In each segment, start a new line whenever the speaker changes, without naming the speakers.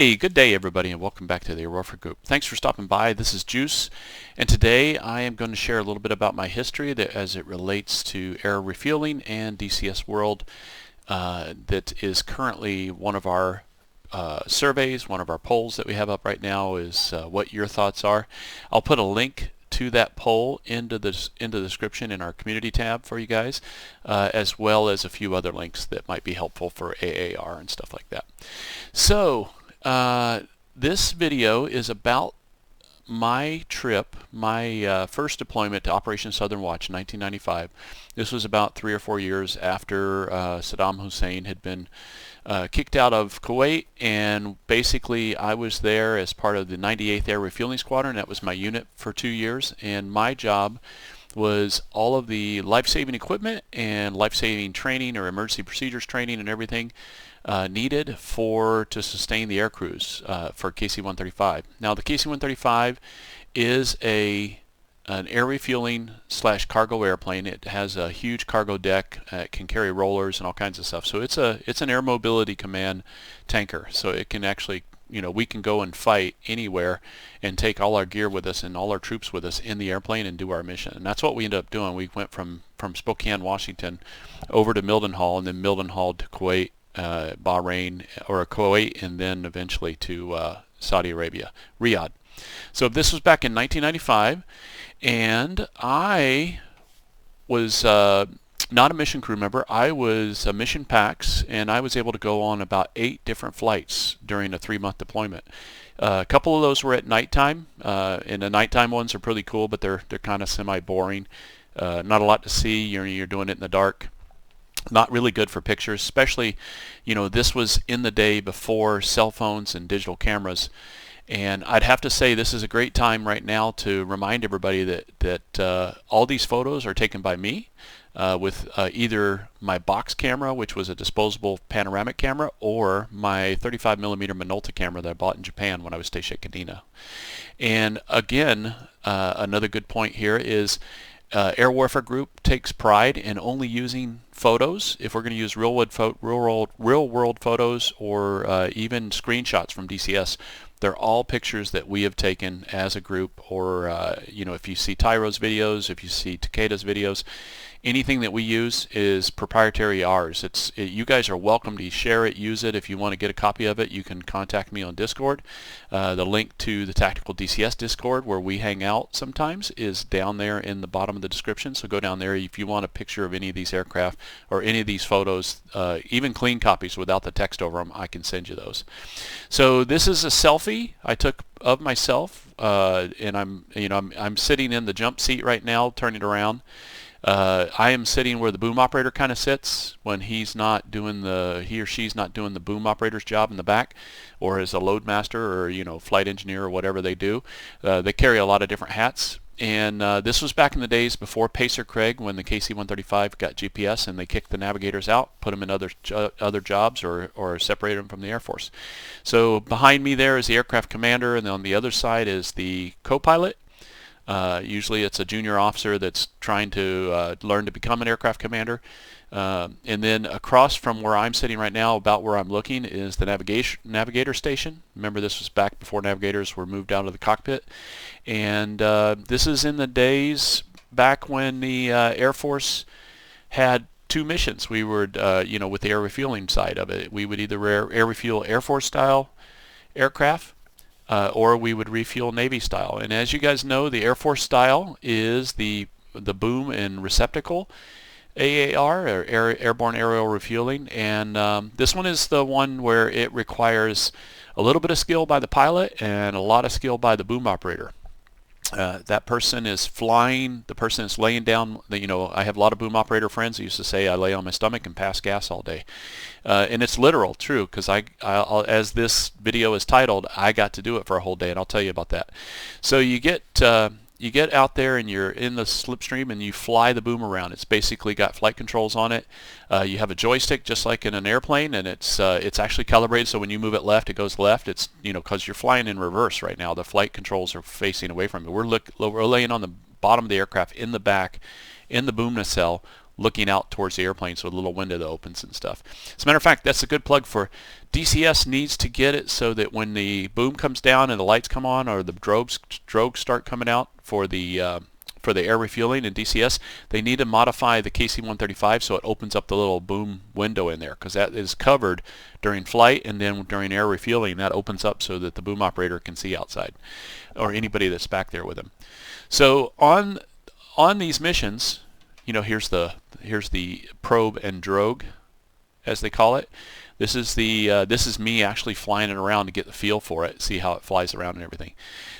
Hey, good day everybody, and welcome back to the Air Warfare Group. Thanks for stopping by. This is Juice, and today I am going to share a little bit about my history as it relates to air refueling and DCS World. That is currently one of our surveys, one of our polls that we have up right now is what your thoughts are. I'll put a link to that poll into the description in our community tab for you guys, as well as a few other links that might be helpful for AAR and stuff like that. So this video is about my trip, my first deployment to Operation Southern Watch in 1995. This was about 3 or 4 years after Saddam Hussein had been kicked out of Kuwait, and basically I was there as part of the 98th Air Refueling Squadron. That was my unit for 2 years, and my job was all of the life-saving equipment and life-saving training or emergency procedures training and everything needed to sustain the air crews for KC-135. Now the KC-135 is an air refueling / cargo airplane. It has a huge cargo deck. It can carry rollers and all kinds of stuff. So it's an air mobility command tanker. So it can actually, we can go and fight anywhere and take all our gear with us and all our troops with us in the airplane and do our mission. And that's what we ended up doing. We went from Spokane, Washington over to Mildenhall, and then Mildenhall to Kuwait, Bahrain, or Kuwait, and then eventually to Saudi Arabia, Riyadh. So this was back in 1995, and I was not a mission crew member. I was a mission PAX, and I was able to go on about 8 different flights during a 3-month deployment. A couple of those were at nighttime, and the nighttime ones are pretty cool, but they're kind of semi-boring. Not a lot to see. You're doing it in the dark. Not really good for pictures, especially, this was in the day before cell phones and digital cameras. And I'd have to say this is a great time right now to remind everybody that all these photos are taken by me with either my box camera, which was a disposable panoramic camera, or my 35mm Minolta camera that I bought in Japan when I was stationed at Kadena. And again, another good point here is Air Warfare Group takes pride in only using photos. If we're going to use real world photos or even screenshots from DCS, they're all pictures that we have taken as a group, or if you see Tyro's videos, if you see Takeda's videos, anything that we use is proprietary ours. You guys are welcome to share it, use it. If you want to get a copy of it, you can contact me on Discord. The link to the Tactical DCS Discord, where we hang out sometimes, is down there in the bottom of the description. So go down there if you want a picture of any of these aircraft or any of these photos, even clean copies without the text over them. I can send you those. So this is a selfie I took of myself, and I'm sitting in the jump seat right now, turning around. I am sitting where the boom operator kind of sits when he or she's not doing the boom operator's job in the back, or as a load master or flight engineer or whatever they do. They carry a lot of different hats. And this was back in the days before Pacer Craig, when the KC-135 got GPS and they kicked the navigators out, put them in other jobs, or separated them from the Air Force. So behind me there is the aircraft commander, and then on the other side is the co-pilot. Usually it's a junior officer that's trying to learn to become an aircraft commander. And then across from where I'm sitting right now, about where I'm looking, is the navigator station. Remember, this was back before navigators were moved out of the cockpit. And this is in the days back when the Air Force had 2 missions. We were, with the air refueling side of it, we would either air refuel Air Force style aircraft, or we would refuel Navy style. And as you guys know, the Air Force style is the boom and receptacle AAR, or airborne aerial refueling, and this one is the one where it requires a little bit of skill by the pilot and a lot of skill by the boom operator. That person is flying, the person is laying down. I have a lot of boom operator friends who used to say I lay on my stomach and pass gas all day. And it's literal, true, because as this video is titled, I got to do it for a whole day, and I'll tell you about that. So you get out there and you're in the slipstream and you fly the boom around. It's basically got flight controls on it. You have a joystick just like in an airplane, and it's actually calibrated so when you move it left, it goes left. It's because you're flying in reverse right now. The flight controls are facing away from you. We're laying on the bottom of the aircraft in the back, in the boom nacelle, looking out towards the airplane, so a little window that opens and stuff. As a matter of fact, that's a good plug for DCS. Needs to get it so that when the boom comes down and the lights come on, or the drogues start coming out for the air refueling in DCS, they need to modify the KC-135 so it opens up the little boom window in there, because that is covered during flight, and then during air refueling that opens up so that the boom operator can see outside, or anybody that's back there with him. So on these missions, you know, here's the probe and drogue, as they call it. This is me actually flying it around to get the feel for it, see how it flies around and everything.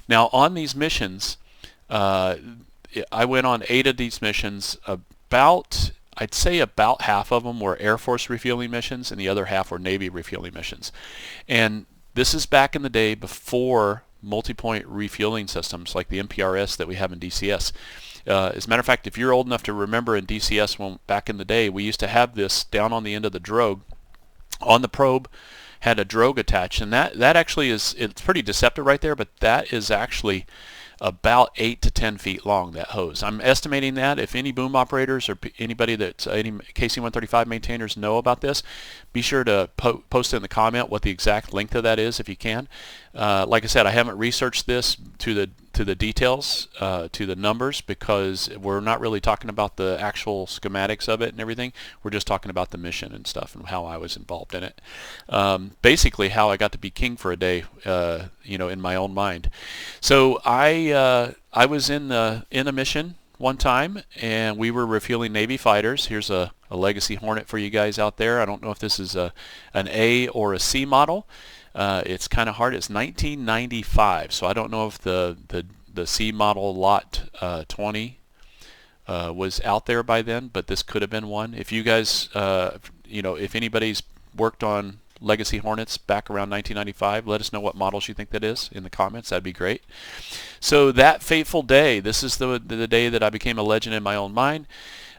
Now on these missions, I went on 8 of these missions. I'd say about half of them were Air Force refueling missions, and the other half were Navy refueling missions. And this is back in the day before multi-point refueling systems like the MPRS that we have in DCS. As a matter of fact, if you're old enough to remember in DCS, back in the day, we used to have this down on the end of the drogue. On the probe had a drogue attached, and that actually it's pretty deceptive right there, but that is actually about 8 to 10 feet long, that hose. I'm estimating that. If any boom operators or anybody that's any KC-135 maintainers know about this, be sure to post in the comment what the exact length of that is if you can. Like I said, I haven't researched this to the details, to the numbers, because we're not really talking about the actual schematics of it and everything. We're just talking about the mission and stuff and how I was involved in it. Basically how I got to be king for a day, you know, in my own mind. So I was in a mission one time, and we were refueling Navy fighters. Here's a Legacy Hornet for you guys out there. I don't know if this is an A or a C model. It's kind of hard. It's 1995, so I don't know if the C model Lot 20 was out there by then, but this could have been one. If you guys, you know, if anybody's worked on Legacy Hornets back around 1995, let us know what models you think that is in the comments. That'd be great. So that fateful day, this is the day that I became a legend in my own mind.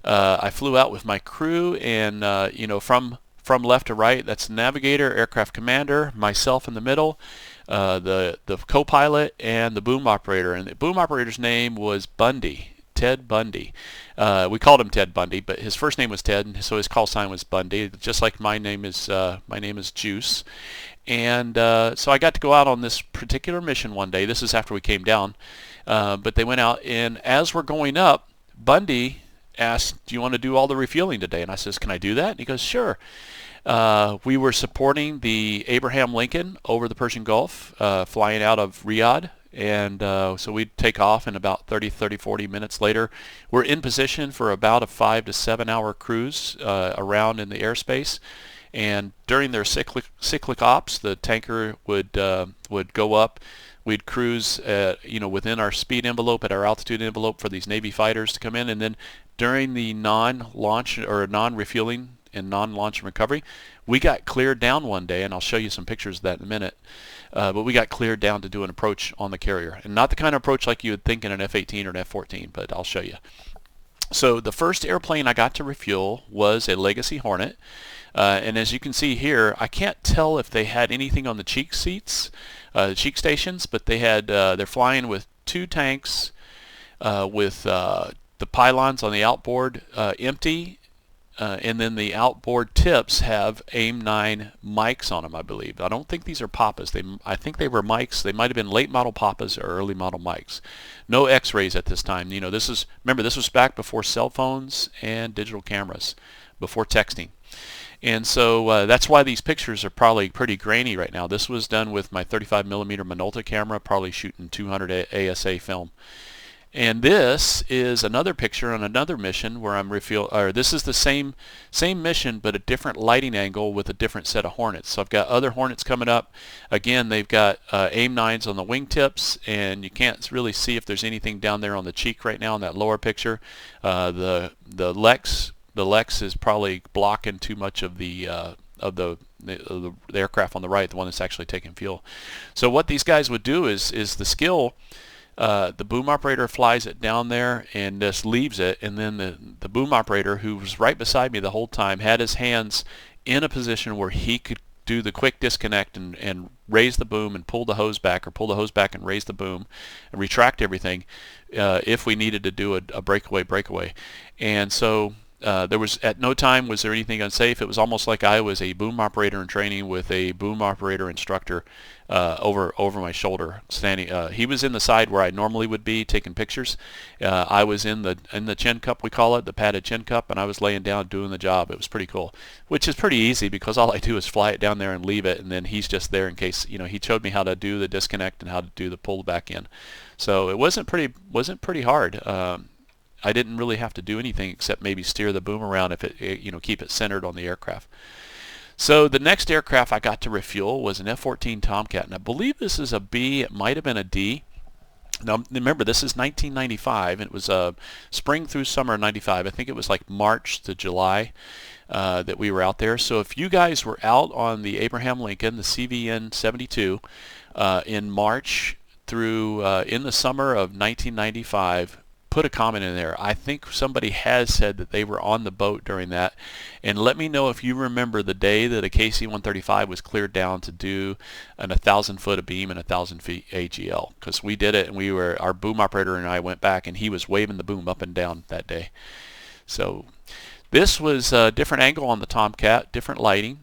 I flew out with my crew, and you know, from left to right, that's the navigator, aircraft commander, myself in the middle, the co-pilot, and the boom operator. And the boom operator's name was Bundy, Ted Bundy. We called him Ted Bundy, but his first name was Ted, and so his call sign was Bundy, just like my name is Juice. And so I got to go out on this particular mission one day. This is after we came down, but they went out, and as we're going up, Bundy asked, "Do you want to do all the refueling today?" And I says, "Can I do that?" And he goes, "Sure." We were supporting the Abraham Lincoln over the Persian Gulf, flying out of Riyadh, and so we'd take off, and about 40 minutes later we're in position for about a 5 to 7 hour cruise around in the airspace. And during their cyclic ops, the tanker would go up. We'd cruise you know, within our speed envelope, at our altitude envelope, for these Navy fighters to come in. And then during the non-launch or non-refueling and non-launch recovery, we got cleared down one day, and I'll show you some pictures of that in a minute. But we got cleared down to do an approach on the carrier, and not the kind of approach like you would think in an F-18 or an F-14, but I'll show you. So the first airplane I got to refuel was a Legacy Hornet, and as you can see here, I can't tell if they had anything on the cheek seats, the cheek stations, but they had they're flying with 2 tanks, with the pylons on the outboard empty, and then the outboard tips have AIM-9 mics on them, I believe. I don't think these are Papas. I think they were mics. They might have been late model Papas or early model mics. No X-rays at this time. You know, remember, this was back before cell phones and digital cameras, before texting. And so that's why these pictures are probably pretty grainy right now. This was done with my 35mm Minolta camera, probably shooting 200 ASA film. And this is another picture on another mission where I'm this is the same mission, but a different lighting angle with a different set of Hornets. So I've got other Hornets coming up. Again, they've got AIM-9s on the wingtips, and you can't really see if there's anything down there on the cheek right now in that lower picture. The Lex is probably blocking too much of the aircraft on the right, the one that's actually taking fuel. So what these guys would do is the skill. The boom operator flies it down there and just leaves it, and then the boom operator, who was right beside me the whole time, had his hands in a position where he could do the quick disconnect and raise the boom and pull the hose back, or pull the hose back and raise the boom and retract everything if we needed to do a breakaway. And so there was at no time was there anything unsafe. It was almost like I was a boom operator in training with a boom operator instructor over my shoulder, standing. He was in the side where I normally would be taking pictures. I was in the chin cup, we call it, the padded chin cup, and I was laying down doing the job. It was pretty cool, which is pretty easy because all I do is fly it down there and leave it, and then he's just there in case, you know, he showed me how to do the disconnect and how to do the pull back in. So it wasn't pretty hard. I didn't really have to do anything except maybe steer the boom around if you know, keep it centered on the aircraft. So the next aircraft I got to refuel was an F-14 Tomcat, and I believe this is a B. It might have been a D. Now remember, this is 1995, and it was spring through summer of 95. I think it was like March to July that we were out there. So if you guys were out on the Abraham Lincoln, the CVN 72, in March through in the summer of 1995, put a comment in there. I think somebody has said that they were on the boat during that, and let me know if you remember the day that a KC-135 was cleared down to do an 1,000 foot of beam and 1,000 feet AGL, because we did it, and our boom operator and I went back, and he was waving the boom up and down that day. So this was a different angle on the Tomcat, different lighting,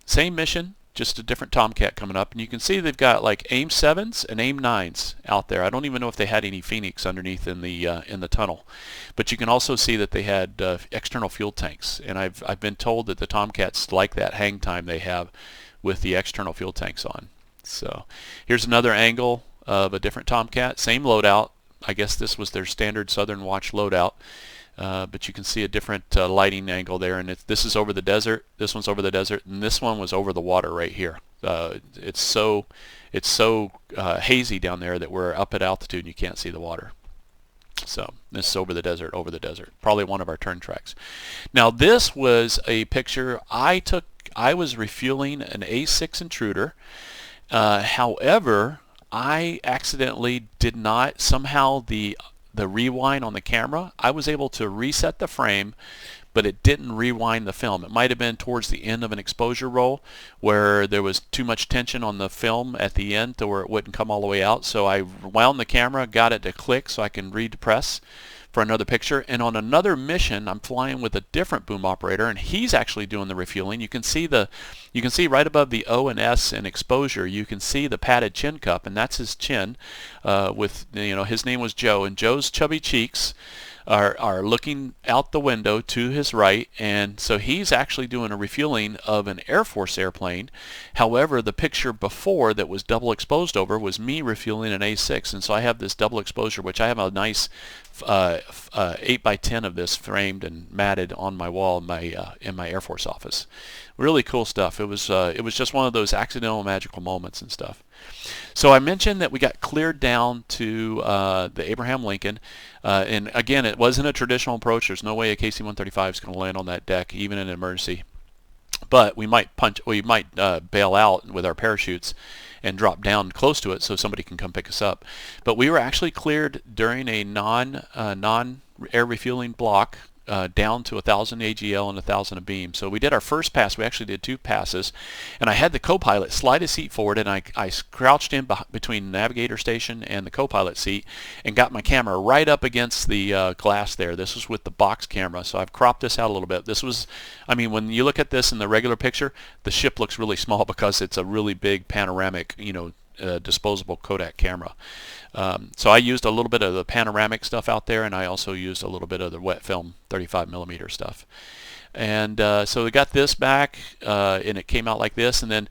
same mission, just a different Tomcat coming up, and you can see they've got like AIM 7s and AIM 9s out there. I don't even know if they had any Phoenix underneath in the tunnel, but you can also see that they had external fuel tanks, and I've been told that the Tomcats like that hang time they have with the external fuel tanks on. So here's another angle of a different Tomcat, same loadout. I guess this was their standard Southern Watch loadout. But you can see a different lighting angle there, and this is over the desert, this one's over the desert, and this one was over the water right here. It's so hazy down there that we're up at altitude and you can't see the water. So this is over the desert, probably one of our turn tracks. Now this was a picture I took. I was refueling an A6 Intruder. However, I accidentally did not, somehow the rewind on the camera, I was able to reset the frame, but it didn't rewind the film. It might have been towards the end of an exposure roll where there was too much tension on the film at the end to where it wouldn't come all the way out. So I wound the camera, got it to click so I can repress for another picture. And on another mission, I'm flying with a different boom operator, and he's actually doing the refueling. You can see right above the O and S in exposure, you can see the padded chin cup, and that's his chin. With, you know, his name was Joe, and Joe's chubby cheeks are looking out the window to his right, and so he's actually doing a refueling of an Air Force airplane. However, the picture before that was double exposed over was me refueling an A6, and so I have this double exposure, which I have a nice 8x10 of this framed and matted on my wall in my Air Force office. Really cool stuff. It was just one of those accidental magical moments and stuff. So I mentioned that we got cleared down to the Abraham Lincoln, and again, it wasn't a traditional approach. There's no way a KC-135 is going to land on that deck, even in an emergency. But we might bail out with our parachutes and drop down close to it so somebody can come pick us up. But we were actually cleared during a non-air refueling block down to 1,000 AGL and 1,000 a beam. So we did our first pass. We actually did 2 passes, and I had the co-pilot slide his seat forward, and I crouched in between the navigator station and the co-pilot seat and got my camera right up against the glass there. This was with the box camera, so I've cropped this out a little bit. This was, I mean, when you look at this in the regular picture, the ship looks really small because it's a really big panoramic, you know, disposable Kodak camera. So I used a little bit of the panoramic stuff out there, and I also used a little bit of the wet film 35mm stuff. And so we got this back, and it came out like this. And then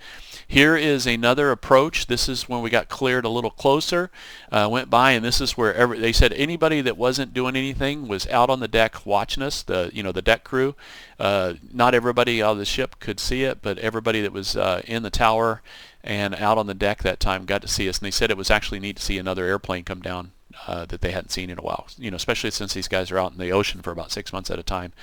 here is another approach. This is when we got cleared a little closer. Went by, and this is where they said anybody that wasn't doing anything was out on the deck watching us. The deck crew. Not everybody out of the ship could see it, but everybody that was in the tower and out on the deck that time got to see us. And they said it was actually neat to see another airplane come down that they hadn't seen in a while. You know, especially since these guys are out in the ocean for about 6 months at a time.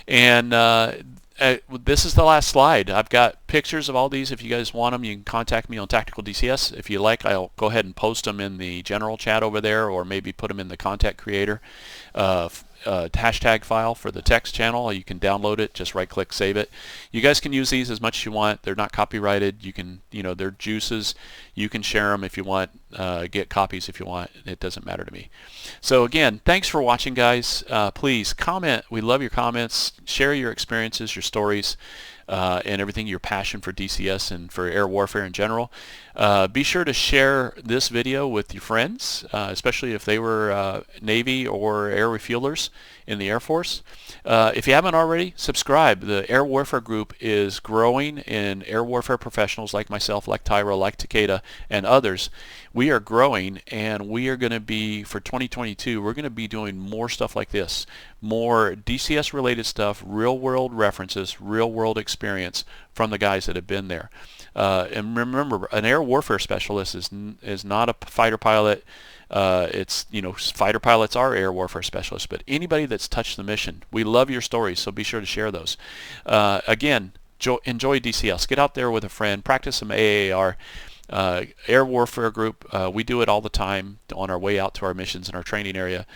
And this is the last slide. I've got pictures of all these. If you guys want them, you can contact me on Tactical DCS. If you like, I'll go ahead and post them in the general chat over there, or maybe put them in the content creator hashtag file for the text channel. You can download it, just right click, save it. You guys can use these as much as you want. They're not copyrighted. You can, you know, they're juices. You can share them if you want. get copies if you want. It doesn't matter to me. So again, thanks for watching, guys. Please comment. We love your comments. Share your experiences, your stories, and everything, your passion for DCS and for air warfare in general. Be sure to share this video with your friends, especially if they were Navy or air refuelers in the Air Force. If you haven't already, subscribe. The air warfare group is growing in air warfare professionals like myself, like Tyra, like Takeda, and others. We are growing, and we are going to be, for 2022, we're going to be doing more stuff like this, more DCS related stuff, real world references, real world experience from the guys that have been there. And remember, an air warfare specialist is not a fighter pilot. It's, you know, fighter pilots are air warfare specialists, but anybody that's touched the mission, we love your stories, so be sure to share those. Again, enjoy DCS. Get out there with a friend, practice some AAR. Air warfare group, we do it all the time on our way out to our missions in our training area.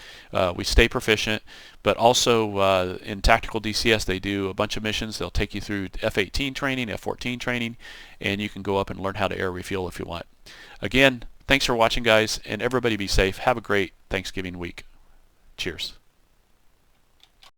We stay proficient, but also in tactical DCS they do a bunch of missions. They'll take you through F-18 training, F-14 training, and you can go up and learn how to air refuel if you want. Again, thanks for watching, guys, and everybody be safe. Have a great Thanksgiving week. Cheers.